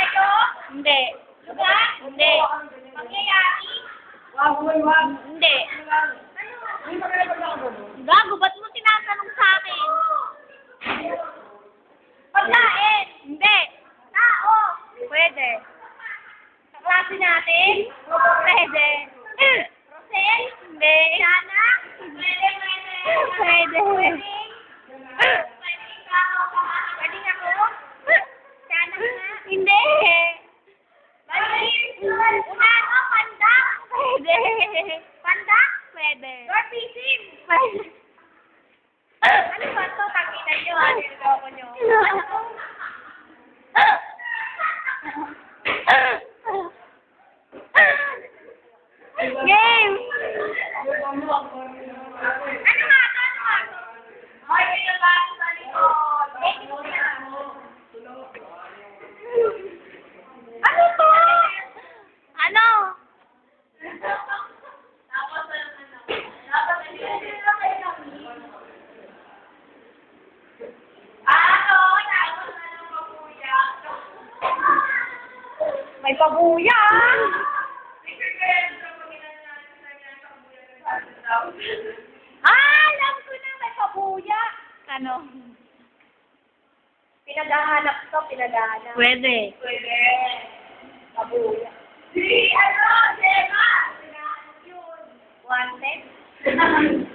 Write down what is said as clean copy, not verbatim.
ito? Hindi. Lugar? Hindi. Pangyayari? Hindi. Gago, ba't mo tinatanong sa akin? Pagkain? Hindi. Tao? Pwede. Sa klase natin? Pwede. Rosel? Hindi. Sana? Pwede. Pwede. Pwedeng ako? Sana nga? Hindi. Unano? Pandak? Pwede. Pandak? Pwede. Dwarfism? Pwede. Ano ba ito? Tangina nyo, niloko nyo. Game! Ano nga ito? Ano nga ito? Ay, pinabasa sa likod. Eh, hindi ko pinabasa. Ano to? Ano? Tapos hindi lang kayo namin. Tapos pabuya. May pabuya! Alam ko na, may pabuya. Ano? Pinaghahanap to, pinaghahanap. Pwede. Pwede. Pabuya. Si, Sema! Pinaghahanap yun. Wanted?